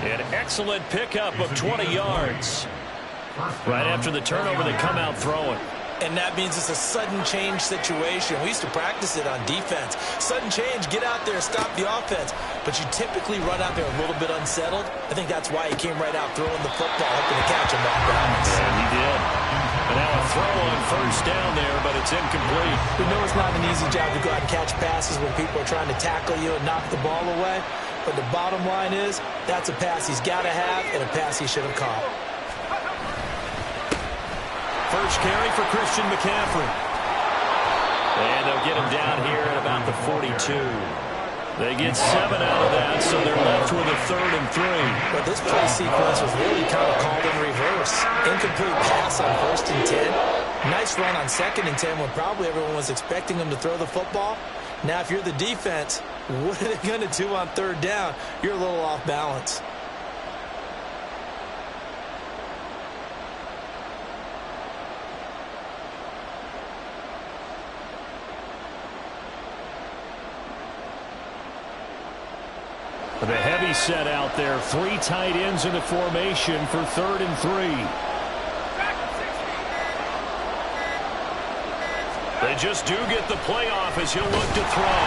An excellent pickup of 20 yards. Right after the turnover, they come out throwing. And that means it's a sudden change situation. We used to practice it on defense. Sudden change, get out there, stop the offense. But you typically run out there a little bit unsettled. I think that's why he came right out throwing the football, hoping to catch him off balance. And he did. And now a throw on first down there, but it's incomplete. We know it's not an easy job to go out and catch passes when people are trying to tackle you and knock the ball away. But the bottom line is, that's a pass he's got to have and a pass he should have caught. First carry for Christian McCaffrey. And they'll get him down here at about the 42. They get 7 out of that, so they're left with a 3rd and 3. But this play sequence was really kind of called in reverse. Incomplete pass on 1st and 10. Nice run on 2nd and 10 when probably everyone was expecting him to throw the football. Now, if you're the defense, what are they going to do on 3rd down? You're a little off balance. The heavy set out there. 3 tight ends in the formation for 3rd and 3. They just do get the playoff as he'll look to throw.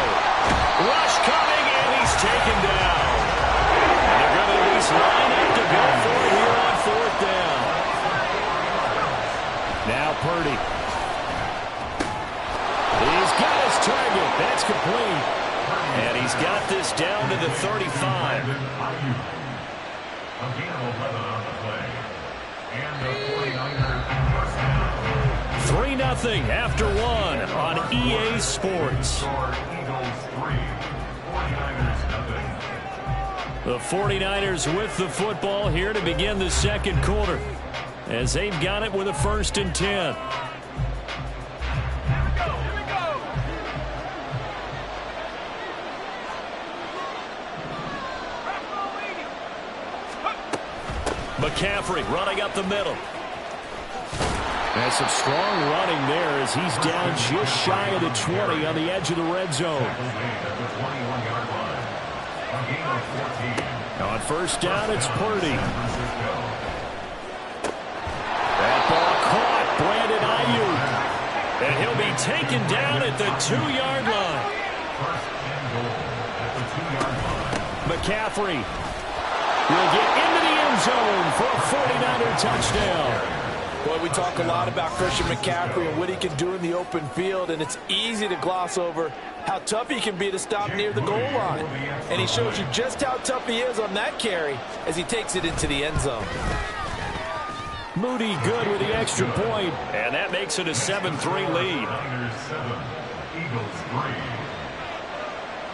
Rush coming, and he's taken down. And they're going to at least line up to go for it here on 4th down. Now Purdy. He's got his target. That's complete. And he's got this down to the 35. A gain of 11 on the play. And the 49ers first down. 3-0 after 1 on EA Sports. Eagles 3, 49ers 0. The 49ers with the football here to begin the 2nd quarter as they've got it with a 1st and 10. McCaffrey running up the middle. And some strong running there as he's down just shy of the 20 on the edge of the red zone. On 1st down, it's Purdy. That ball caught. Brandon Ayuk. And he'll be taken down at the 2-yard line. McCaffrey will get into the end zone for a 49er touchdown. Boy, we talk a lot about Christian McCaffrey and what he can do in the open field, and it's easy to gloss over how tough he can be to stop near the goal line. And he shows you just how tough he is on that carry as he takes it into the end zone. Moody good with the extra point, and that makes it a 7-3 lead. Niners 7, Eagles 3.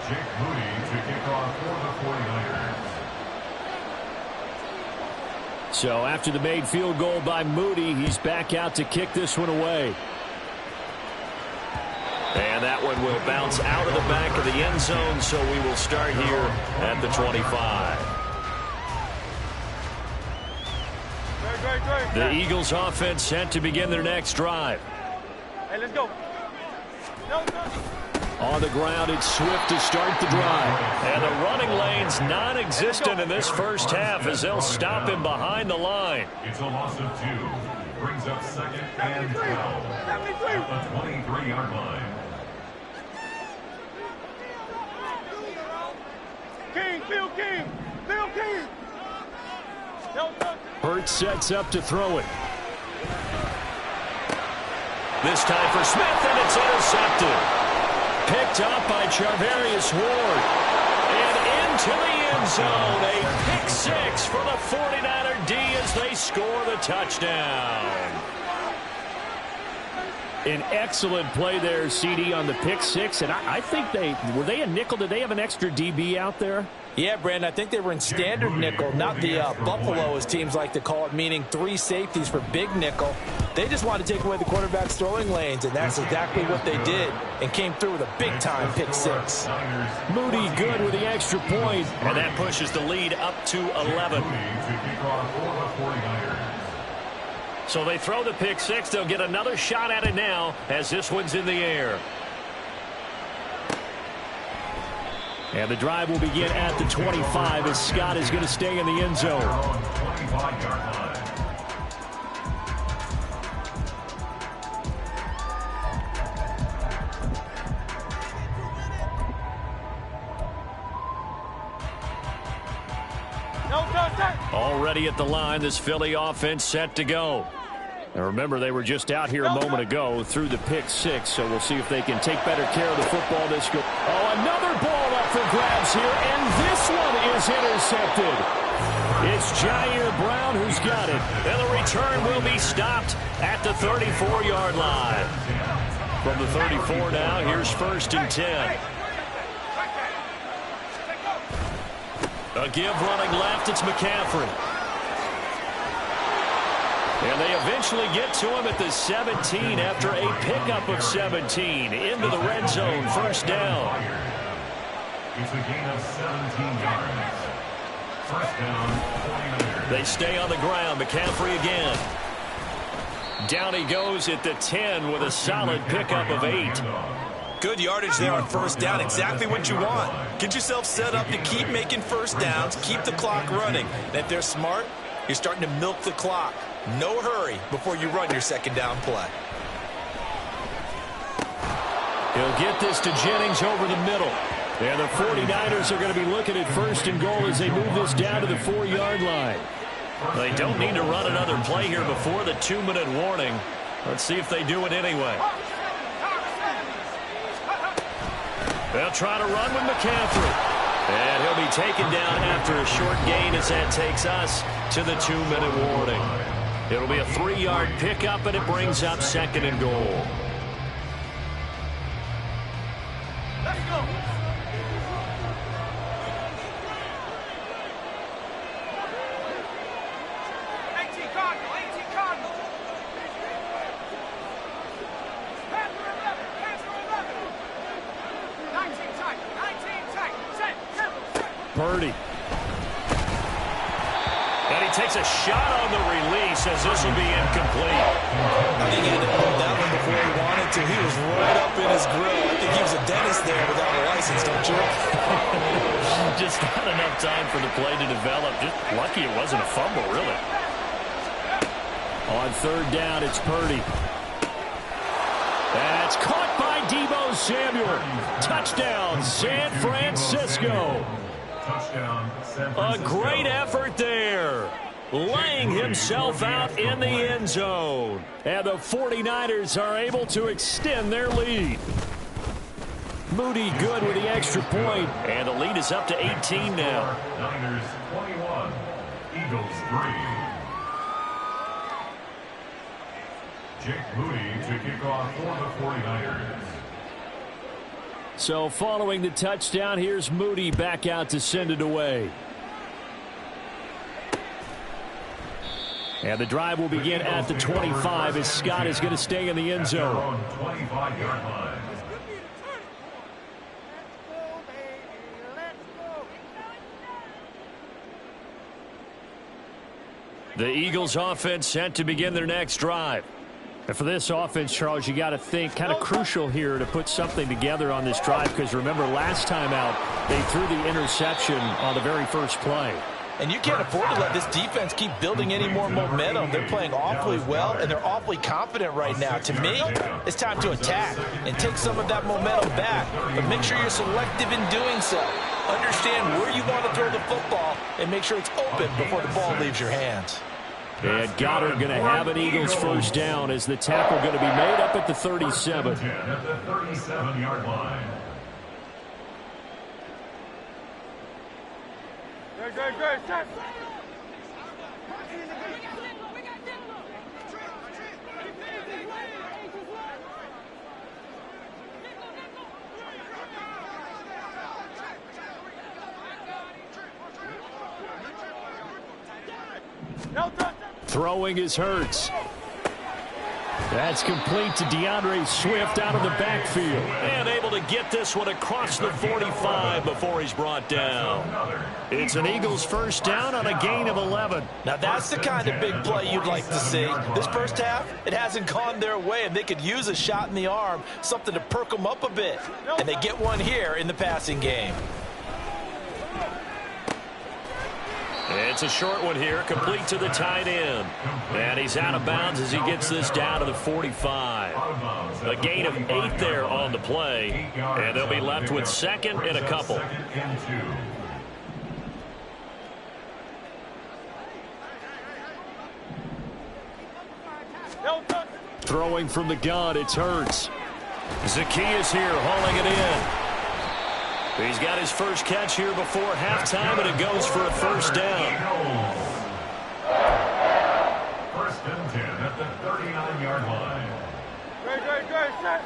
Jake Moody to kick off for the 49ers. So after the made field goal by Moody, he's back out to kick this one away. And that one will bounce out of the back of the end zone, so we will start here at the 25. The Eagles offense set to begin their next drive. Hey, let's go. On the ground, it's Swift to start the drive. And the running lane's non-existent in this first half as they'll stop him behind the line. It's a loss of 2. Brings up second and 12 at the 23-yard line. Bill King. Hurts sets up to throw it. This time for Smith, and it's intercepted. Picked up by Charvarius Ward. And into the end zone. A pick six for the 49er D as they score the touchdown. An excellent play there, CD, on the pick six. And I think were they a nickel? Did they have an extra DB out there? Yeah, Brandon, I think they were in standard nickel, not the Buffalo, as teams like to call it, meaning three safeties for big nickel. They just wanted to take away the quarterback's throwing lanes, and that's exactly what they did, and came through with a big-time pick six. Moody good with the extra point, and that pushes the lead up to 11. So they throw the pick six. They'll get another shot at it now as this one's in the air. And the drive will begin at the 25 as Scott is going to stay in the end zone. Already at the line, this Philly offense set to go. And remember, they were just out here a moment ago through the pick six, so we'll see if they can take better care of the football this go. Oh, another ball up for grabs here, and this one is intercepted. It's Jair Brown who's got it. And the return will be stopped at the 34-yard line. From the 34 now, here's 1st and 10. A give running left, it's McCaffrey. And they eventually get to him at the 17 after a pickup of 17 into the red zone. 1st down. It's a gain of 17 yards. 1st down, 49ers. They stay on the ground. McCaffrey again. Down he goes at the 10 with a solid pickup of 8. Good yardage there on 1st down. Exactly what you want. Get yourself set up to keep making 1st downs, keep the clock running. And if they're smart, you're starting to milk the clock. No hurry before you run your 2nd down play. He'll get this to Jennings over the middle. And the 49ers are going to be looking at 1st and goal as they move this down to the 4-yard line. They don't need to run another play here before the 2-minute warning. Let's see if they do it anyway. They'll try to run with McCaffrey. And he'll be taken down after a short gain as that takes us to the 2-minute warning. It'll be a 3-yard pickup, and it brings up 2nd and goal. Let's go. Purdy. And he takes a shot on the release as this will be incomplete. I think he had to hold that one before he wanted to. He was right up in his grill. I think he was a dentist there without a license, don't you? Just not enough time for the play to develop. Just lucky it wasn't a fumble, really. On 3rd down, it's Purdy. That's caught by Deebo Samuel. Touchdown, San Francisco. A great effort there. Laying himself out in the end zone. And the 49ers are able to extend their lead. Moody good with the extra point. And the lead is up to 18 now. Niners 21, Eagles 3. Jake Moody to kick off for the 49ers. So following the touchdown, here's Moody back out to send it away. And the drive will begin at the 25 as Scott is going to stay in the end zone. 25-yard line. The Eagles offense set to begin their next drive. And for this offense, Charles, you got to think kind of crucial here to put something together on this drive, because remember last time out they threw the interception on the very first play. And you can't afford to let this defense keep building any more momentum. They're playing awfully well, and they're awfully confident right now. To me, it's time to attack and take some of that momentum back. But make sure you're selective in doing so. Understand where you want to throw the football and make sure it's open before the ball leaves your hands. And Goddard going to have an Eagles first down as the tackle going to be made up at the 37. At the 37-yard line. Good, set. Throwing is Hurts. That's complete to DeAndre Swift out of the backfield. And able to get this one across the 45 before he's brought down. It's an Eagles first down on a gain of 11. Now that's the kind of big play you'd like to see. This first half, it hasn't gone their way, and they could use a shot in the arm, something to perk them up a bit. And they get one here in the passing game. It's a short one here, complete to the tight end. And he's out of bounds as he gets this down to the 45. A gain of 8 there on the play. And they'll be left with second and a couple. Throwing from the gun, it's Hurts. Zacchaeus here hauling it in. He's got his first catch here before halftime, and it goes for a first down. First and 10 at the 39-yard line. Good, set.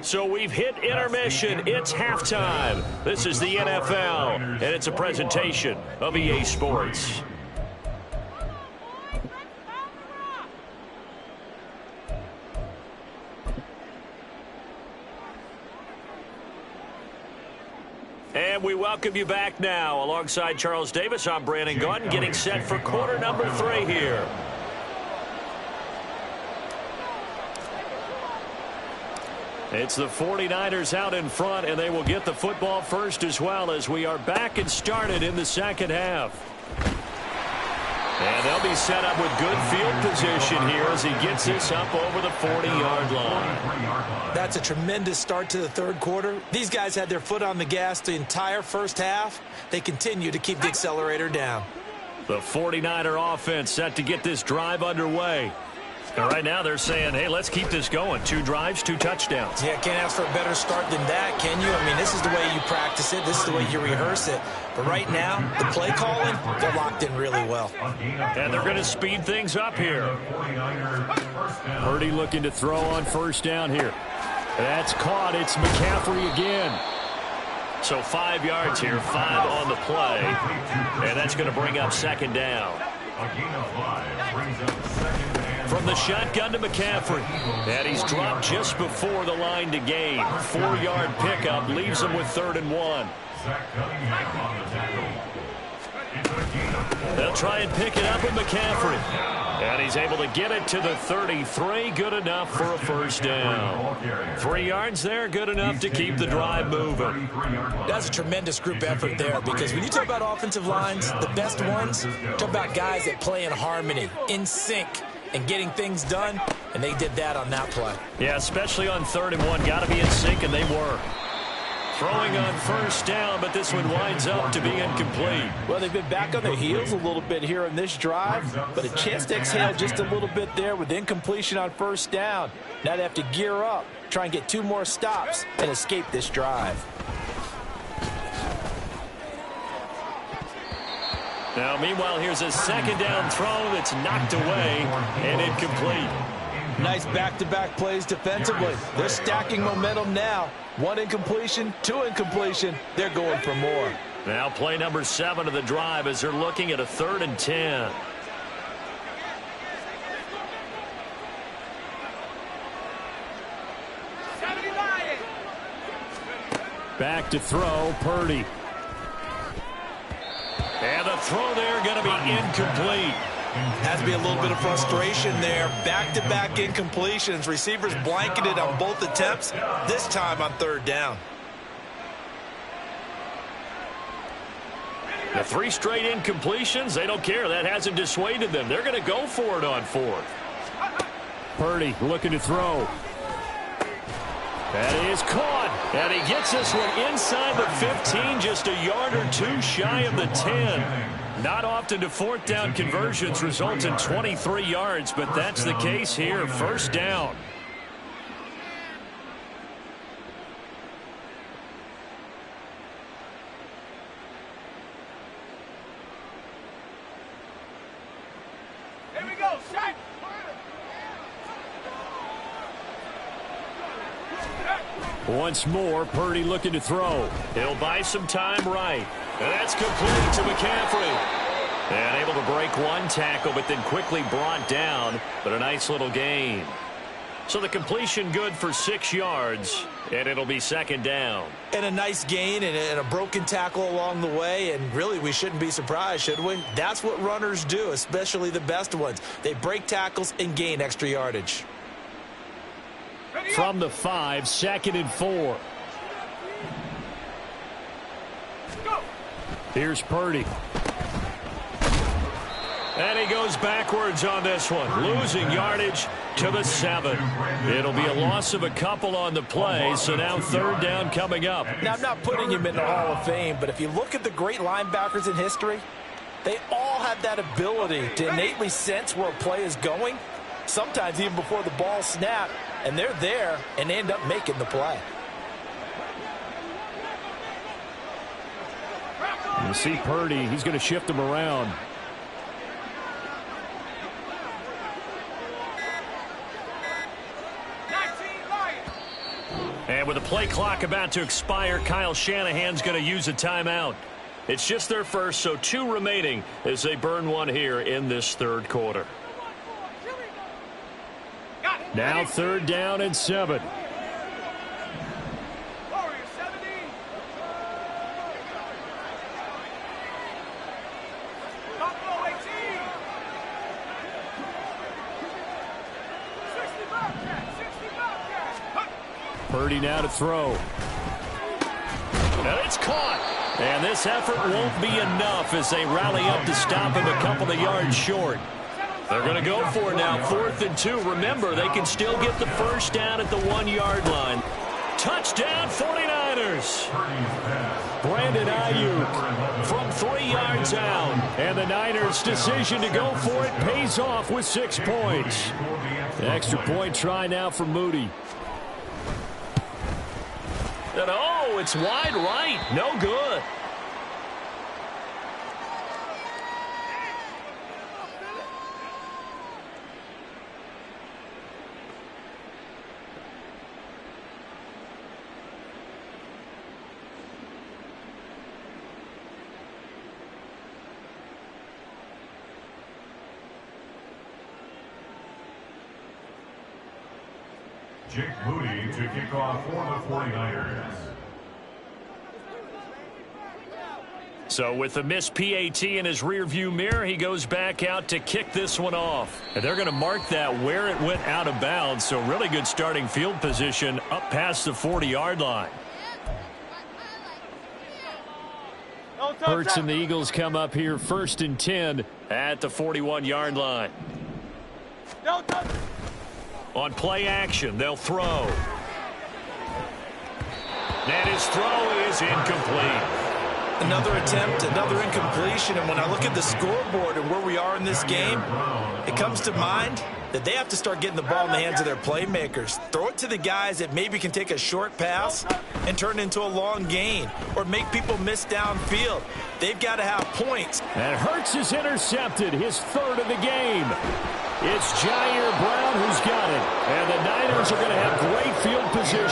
So we've hit intermission. It's halftime. This is the NFL, and it's a presentation of EA Sports. And we welcome you back now. Alongside Charles Davis, I'm Brandon Gaudin, getting set for quarter number 3 here. It's the 49ers out in front, and they will get the football first as well as we are back and started in the second half. And they'll be set up with good field position here as he gets this up over the 40-yard line. That's a tremendous start to the third quarter. These guys had their foot on the gas the entire first half. They continue to keep the accelerator down. The 49er offense set to get this drive underway. And right now they're saying, hey, let's keep this going. 2 drives, 2 touchdowns. Yeah, can't ask for a better start than that, can you? I mean, this is the way you practice it. This is the way you rehearse it. But right now, the play calling, they're locked in really well. And they're going to speed things up here. Purdy looking to throw on first down here. That's caught. It's McCaffrey again. So 5 yards here, 5 on the play. And that's going to bring up second down. From the shotgun to McCaffrey. And he's dropped just before the line to gain. 4-yard pickup leaves him with 3rd and 1. They'll try and pick it up with McCaffrey. And he's able to get it to the 33. Good enough for a first down. 3 yards there, good enough to keep the drive moving. That's a tremendous group effort there, because when you talk about offensive lines, the best ones, talk about guys that play in harmony, in sync, and getting things done, and they did that on that play. Yeah, especially on 3rd and 1. Got to be in sync, and they were. Throwing on first down, but this one winds up to be incomplete. Well, they've been back on their heels a little bit here in this drive, but a chance to exhale just a little bit there with incompletion on first down. Now they have to gear up, try and get 2 more stops, and escape this drive. Now, meanwhile, here's a second down throw that's knocked away and incomplete. Nice back-to-back plays defensively. They're stacking momentum now. 1 incompletion, 2 incompletion. They're going for more. Now play number 7 of the drive as they're looking at a 3rd and 10. Back to throw, Purdy. And the throw there going to be incomplete. Has to be a little bit of frustration there. Back-to-back incompletions. Receivers blanketed on both attempts, this time on third down. The 3 straight incompletions, they don't care. That hasn't dissuaded them. They're going to go for it on 4th. Purdy looking to throw. That is caught. And he gets this one inside the 15, just a yard or 2 shy of the 10. Not often do 4th down conversions result in 23 yards, but that's the case here. First down. Here we go, shot. Once more, Purdy looking to throw. He'll buy some time right. And that's complete to McCaffrey. And able to break 1 tackle, but then quickly brought down. But a nice little gain. So the completion good for 6 yards, and it'll be second down. And a nice gain and a broken tackle along the way, and really we shouldn't be surprised, should we? That's what runners do, especially the best ones. They break tackles and gain extra yardage. From the 5, 2nd and 4. Here's Purdy. And he goes backwards on this one, losing yardage to the 7. It'll be a loss of a couple on the play, so now third down coming up. Now, I'm not putting him in the Hall of Fame, but if you look at the great linebackers in history, they all have that ability to innately sense where a play is going, sometimes even before the ball snapped, and they're there and end up making the play. You see Purdy, he's going to shift him around. And with the play clock about to expire, Kyle Shanahan's going to use a timeout. It's just their first, so 2 remaining as they burn 1 here in this third quarter. Now 3rd down and 7. Purdy now to throw. And it's caught. And this effort won't be enough as they rally up to stop him a couple of yards short. They're going to go for it now, 4th and 2. Remember, they can still get the first down at the 1-yard line. Touchdown, 49ers. Brandon Ayuk from 3 yards out. And the Niners' decision to go for it pays off with 6 points. The extra point try now for Moody. And oh, it's wide right. No good. Jake Moody to kick off for the 49ers. So with the missed PAT in his rearview mirror, he goes back out to kick this one off. And they're going to mark that where it went out of bounds. So really good starting field position up past the 40-yard line. Hurts and the Eagles come up here 1st and 10 at the 41-yard line. On play action, they'll throw. And his throw is incomplete. Another attempt, another incompletion, and when I look at the scoreboard and where we are in this game, it comes to mind that they have to start getting the ball in the hands of their playmakers. Throw it to the guys that maybe can take a short pass and turn it into a long gain or make people miss downfield. They've got to have points. And Hurts is intercepted, his 3rd of the game. It's Jair Brown who's got it. And the Niners are going to have great field position.